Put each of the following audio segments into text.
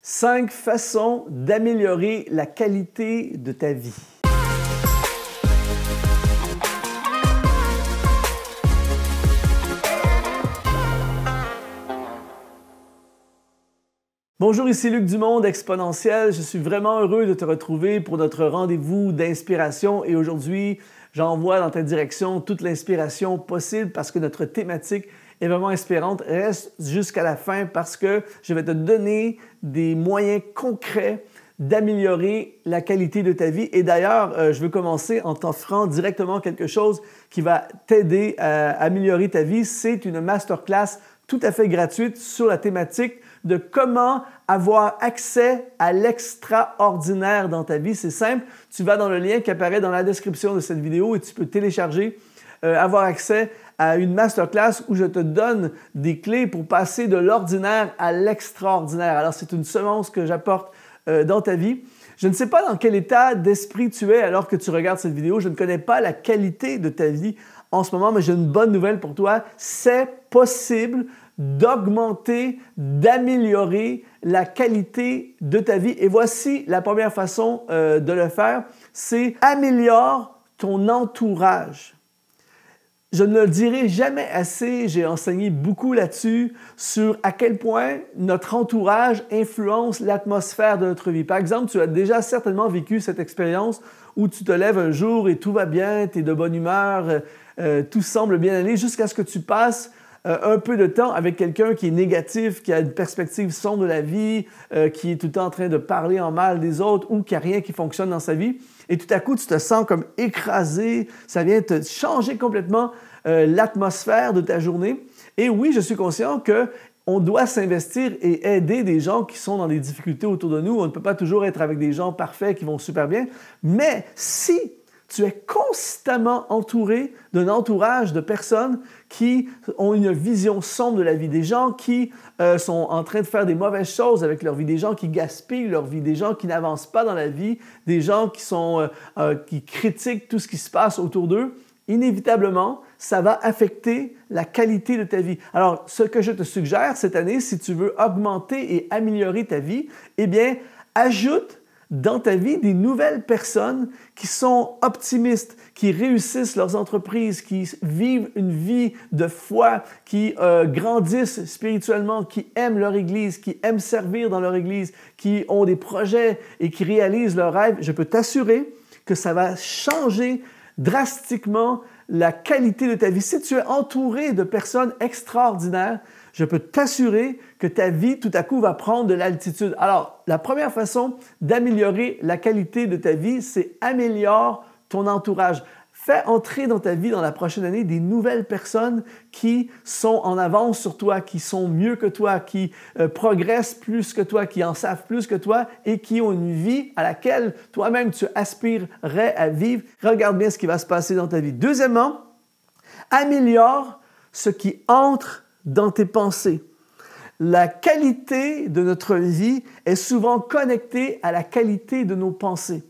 5 façons d'améliorer la qualité de ta vie. Bonjour, ici Luc du Monde Exponentiel. Je suis vraiment heureux de te retrouver pour notre rendez-vous d'inspiration et aujourd'hui, j'envoie dans ta direction toute l'inspiration possible parce que notre thématique est vraiment inspirante. Reste jusqu'à la fin parce que je vais te donner des moyens concrets d'améliorer la qualité de ta vie. Et d'ailleurs, je veux commencer en t'offrant directement quelque chose qui va t'aider à améliorer ta vie. C'est une masterclass tout à fait gratuite sur la thématique de comment avoir accès à l'extraordinaire dans ta vie. C'est simple, tu vas dans le lien qui apparaît dans la description de cette vidéo et tu peux télécharger, avoir accès à une masterclass où je te donne des clés pour passer de l'ordinaire à l'extraordinaire. Alors, c'est une semence que j'apporte dans ta vie. Je ne sais pas dans quel état d'esprit tu es alors que tu regardes cette vidéo. Je ne connais pas la qualité de ta vie en ce moment, mais j'ai une bonne nouvelle pour toi. C'est possible d'augmenter, d'améliorer la qualité de ta vie. Et voici la première façon de le faire, c'est améliore ton entourage. Je ne le dirai jamais assez, j'ai enseigné beaucoup là-dessus, sur à quel point notre entourage influence l'atmosphère de notre vie. Par exemple, tu as déjà certainement vécu cette expérience où tu te lèves un jour et tout va bien, tu es de bonne humeur, tout semble bien aller, jusqu'à ce que tu passes un peu de temps avec quelqu'un qui est négatif, qui a une perspective sombre de la vie, qui est tout le temps en train de parler en mal des autres ou qui n'a rien qui fonctionne dans sa vie. Et tout à coup, tu te sens comme écrasé, ça vient te changer complètement l'atmosphère de ta journée. Et oui, je suis conscient qu'on doit s'investir et aider des gens qui sont dans des difficultés autour de nous. On ne peut pas toujours être avec des gens parfaits qui vont super bien. Mais si tu es constamment entouré d'un entourage de personnes qui ont une vision sombre de la vie, des gens qui sont en train de faire des mauvaises choses avec leur vie, des gens qui gaspillent leur vie, des gens qui n'avancent pas dans la vie, des gens qui critiquent tout ce qui se passe autour d'eux, inévitablement, ça va affecter la qualité de ta vie. Alors, ce que je te suggère cette année, si tu veux augmenter et améliorer ta vie, eh bien, ajoute dans ta vie des nouvelles personnes qui sont optimistes, qui réussissent leurs entreprises, qui vivent une vie de foi, qui grandissent spirituellement, qui aiment leur Église, qui aiment servir dans leur Église, qui ont des projets et qui réalisent leurs rêves. Je peux t'assurer que ça va changer drastiquement la qualité de ta vie. Si tu es entouré de personnes extraordinaires, je peux t'assurer que ta vie, tout à coup, va prendre de l'altitude. Alors, la première façon d'améliorer la qualité de ta vie, c'est améliore ton entourage. Fais entrer dans ta vie, dans la prochaine année, des nouvelles personnes qui sont en avance sur toi, qui sont mieux que toi, qui progressent plus que toi, qui en savent plus que toi et qui ont une vie à laquelle toi-même tu aspirerais à vivre. Regarde bien ce qui va se passer dans ta vie. Deuxièmement, améliore ce qui entre dans tes pensées. La qualité de notre vie est souvent connectée à la qualité de nos pensées.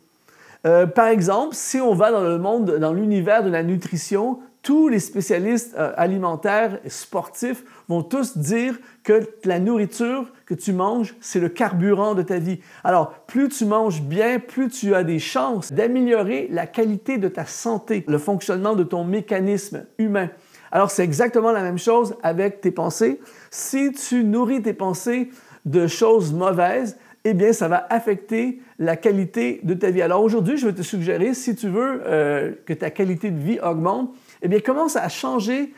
Par exemple, si on va dans le monde, dans l'univers de la nutrition, tous les spécialistes alimentaires et sportifs vont tous dire que la nourriture que tu manges, c'est le carburant de ta vie. Alors, plus tu manges bien, plus tu as des chances d'améliorer la qualité de ta santé, le fonctionnement de ton mécanisme humain. Alors, c'est exactement la même chose avec tes pensées. Si tu nourris tes pensées de choses mauvaises, eh bien, ça va affecter la qualité de ta vie. Alors aujourd'hui, je vais te suggérer, si tu veux que ta qualité de vie augmente, eh bien, commence à changer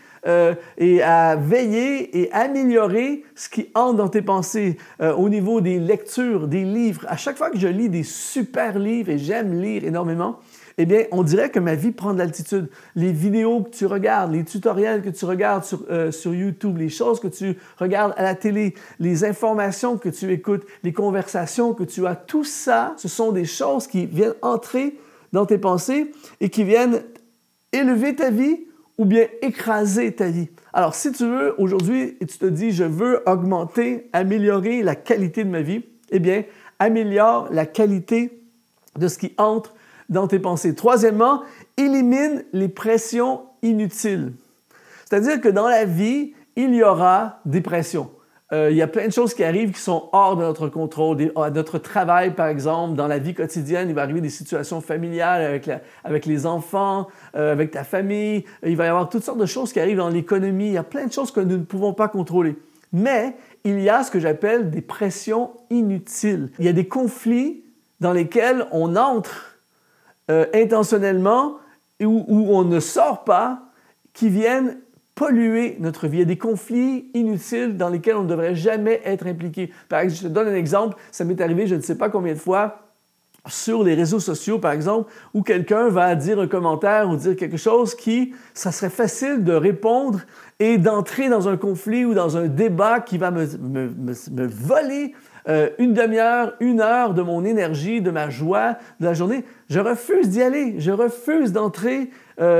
et à veiller et améliorer ce qui entre dans tes pensées au niveau des lectures, des livres. À chaque fois que je lis des super livres, et j'aime lire énormément, eh bien, on dirait que ma vie prend de l'altitude. Les vidéos que tu regardes, les tutoriels que tu regardes sur YouTube, les choses que tu regardes à la télé, les informations que tu écoutes, les conversations que tu as, tout ça, ce sont des choses qui viennent entrer dans tes pensées et qui viennent élever ta vie ou bien écraser ta vie. Alors, si tu veux, aujourd'hui, et tu te dis, je veux augmenter, améliorer la qualité de ma vie, eh bien, améliore la qualité de ce qui entre dans tes pensées. Troisièmement, élimine les pressions inutiles. C'est-à-dire que dans la vie, il y aura des pressions. Il y a plein de choses qui arrivent qui sont hors de notre contrôle. Notre travail, par exemple, dans la vie quotidienne, il va arriver des situations familiales avec les enfants, avec ta famille. Il va y avoir toutes sortes de choses qui arrivent dans l'économie. Il y a plein de choses que nous ne pouvons pas contrôler. Mais il y a ce que j'appelle des pressions inutiles. Il y a des conflits dans lesquels on entre intentionnellement où on ne sort pas, qui viennent polluer notre vie. Il y a des conflits inutiles dans lesquels on ne devrait jamais être impliqué. Par exemple, je te donne un exemple. Ça m'est arrivé, je ne sais pas combien de fois, sur les réseaux sociaux, par exemple, où quelqu'un va dire un commentaire ou dire quelque chose ça serait facile de répondre et d'entrer dans un conflit ou dans un débat qui va me voler une demi-heure, une heure de mon énergie, de ma joie, de la journée. Je refuse d'y aller. Je refuse d'entrer.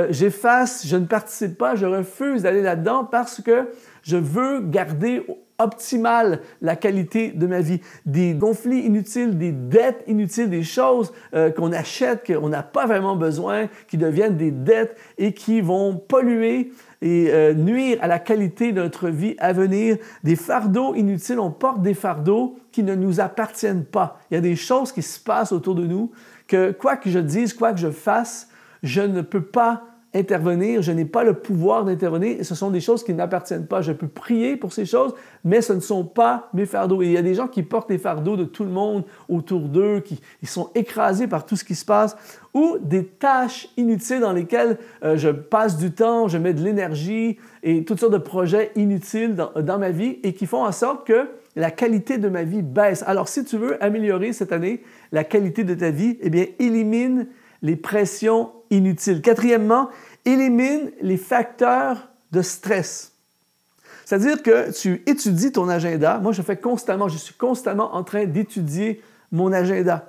J'efface, je ne participe pas. Je refuse d'aller là-dedans parce que je veux garder optimale la qualité de ma vie. Des conflits inutiles, des dettes inutiles, des choses qu'on achète, qu'on n'a pas vraiment besoin, qui deviennent des dettes et qui vont polluer et nuire à la qualité de notre vie à venir. Des fardeaux inutiles, on porte des fardeaux qui ne nous appartiennent pas. Il y a des choses qui se passent autour de nous que quoi que je dise, quoi que je fasse, je ne peux pas intervenir, je n'ai pas le pouvoir d'intervenir et ce sont des choses qui ne m'appartiennent pas. Je peux prier pour ces choses, mais ce ne sont pas mes fardeaux. Et il y a des gens qui portent les fardeaux de tout le monde autour d'eux, ils sont écrasés par tout ce qui se passe, ou des tâches inutiles dans lesquelles je passe du temps, je mets de l'énergie et toutes sortes de projets inutiles dans ma vie et qui font en sorte que la qualité de ma vie baisse. Alors, si tu veux améliorer cette année la qualité de ta vie, eh bien, élimine les pressions inutiles. Quatrièmement, élimine les facteurs de stress. C'est-à-dire que tu étudies ton agenda. Moi, je suis constamment en train d'étudier mon agenda.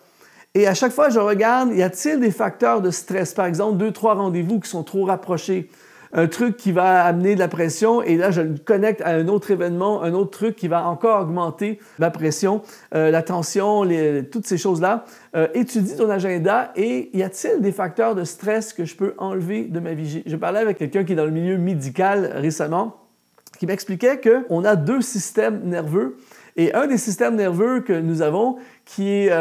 Et à chaque fois, je regarde, y a-t-il des facteurs de stress? Par exemple, 2, 3 rendez-vous qui sont trop rapprochés. Un truc qui va amener de la pression et là, je le connecte à un autre événement, un autre truc qui va encore augmenter la pression, la tension, toutes ces choses-là. Étudie ton agenda et y a-t-il des facteurs de stress que je peux enlever de ma vie? Je parlais avec quelqu'un qui est dans le milieu médical récemment qui m'expliquait qu'on a 2 systèmes nerveux et un des systèmes nerveux que nous avons qui est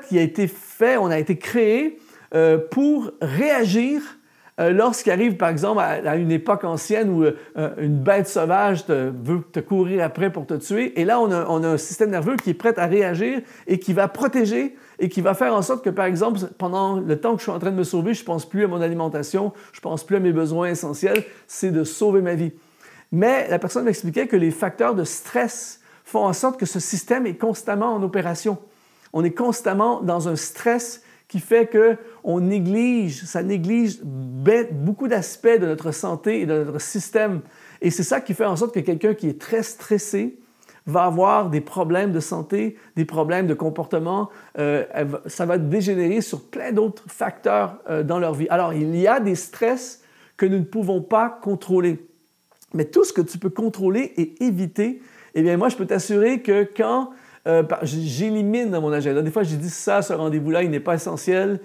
qui a été fait, on a été créé pour réagir lorsqu'il arrive, par exemple, à une époque ancienne où une bête sauvage veut te courir après pour te tuer, et là, on a un système nerveux qui est prêt à réagir et qui va protéger et qui va faire en sorte que, par exemple, pendant le temps que je suis en train de me sauver, je ne pense plus à mon alimentation, je ne pense plus à mes besoins essentiels, c'est de sauver ma vie. Mais la personne m'expliquait que les facteurs de stress font en sorte que ce système est constamment en opération. On est constamment dans un stress qui fait qu'on néglige beaucoup d'aspects de notre santé et de notre système. Et c'est ça qui fait en sorte que quelqu'un qui est très stressé va avoir des problèmes de santé, des problèmes de comportement. Ça va dégénérer sur plein d'autres facteurs dans leur vie. Alors, il y a des stress que nous ne pouvons pas contrôler. Mais tout ce que tu peux contrôler et éviter, eh bien, moi, je peux t'assurer que quand j'élimine dans mon agenda. Des fois, j'ai dit ça, ce rendez-vous-là, il n'est pas essentiel.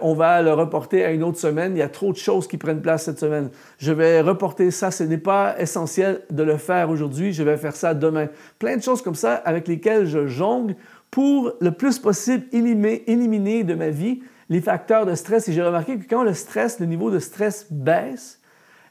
On va le reporter à une autre semaine. Il y a trop de choses qui prennent place cette semaine. Je vais reporter ça. Ce n'est pas essentiel de le faire aujourd'hui. Je vais faire ça demain. Plein de choses comme ça avec lesquelles je jongle pour le plus possible éliminer de ma vie les facteurs de stress. Et j'ai remarqué que quand le niveau de stress baisse,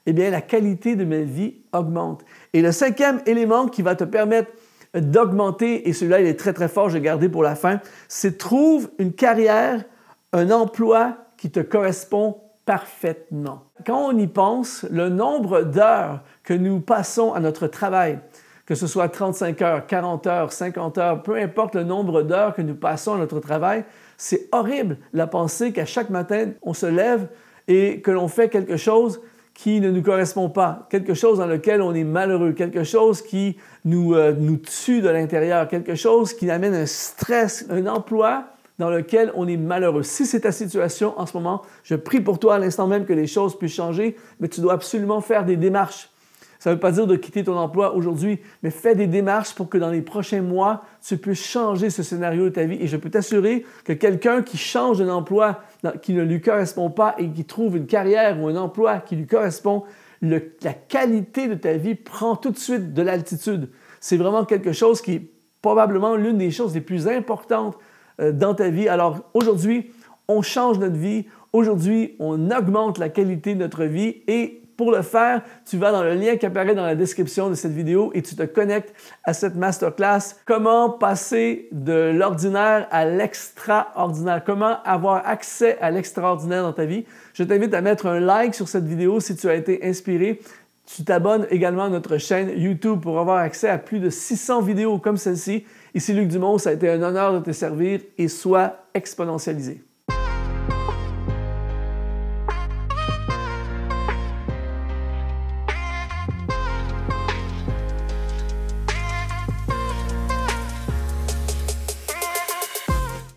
eh bien, la qualité de ma vie augmente. Et le 5e élément qui va te permettre d'augmenter, et celui-là, il est très, très fort, je vais garder pour la fin, c'est trouve une carrière, un emploi qui te correspond parfaitement. Quand on y pense, le nombre d'heures que nous passons à notre travail, que ce soit 35 heures, 40 heures, 50 heures, peu importe le nombre d'heures que nous passons à notre travail, c'est horrible la pensée qu'à chaque matin, on se lève et que l'on fait quelque chose qui ne nous correspond pas, quelque chose dans lequel on est malheureux, quelque chose qui nous tue de l'intérieur, quelque chose qui amène un stress, un emploi dans lequel on est malheureux. Si c'est ta situation en ce moment, je prie pour toi à l'instant même que les choses puissent changer, mais tu dois absolument faire des démarches. Ça ne veut pas dire de quitter ton emploi aujourd'hui, mais fais des démarches pour que dans les prochains mois, tu puisses changer ce scénario de ta vie. Et je peux t'assurer que quelqu'un qui change d'un emploi qui ne lui correspond pas et qui trouve une carrière ou un emploi qui lui correspond, la qualité de ta vie prend tout de suite de l'altitude. c'est vraiment quelque chose qui est probablement l'une des choses les plus importantes dans ta vie. Alors aujourd'hui, on change notre vie. Aujourd'hui, on augmente la qualité de notre vie et pour le faire, tu vas dans le lien qui apparaît dans la description de cette vidéo et tu te connectes à cette masterclass. Comment passer de l'ordinaire à l'extraordinaire? Comment avoir accès à l'extraordinaire dans ta vie? Je t'invite à mettre un like sur cette vidéo si tu as été inspiré. Tu t'abonnes également à notre chaîne YouTube pour avoir accès à plus de 600 vidéos comme celle-ci. Ici Luc Dumont, ça a été un honneur de te servir et sois exponentialisé.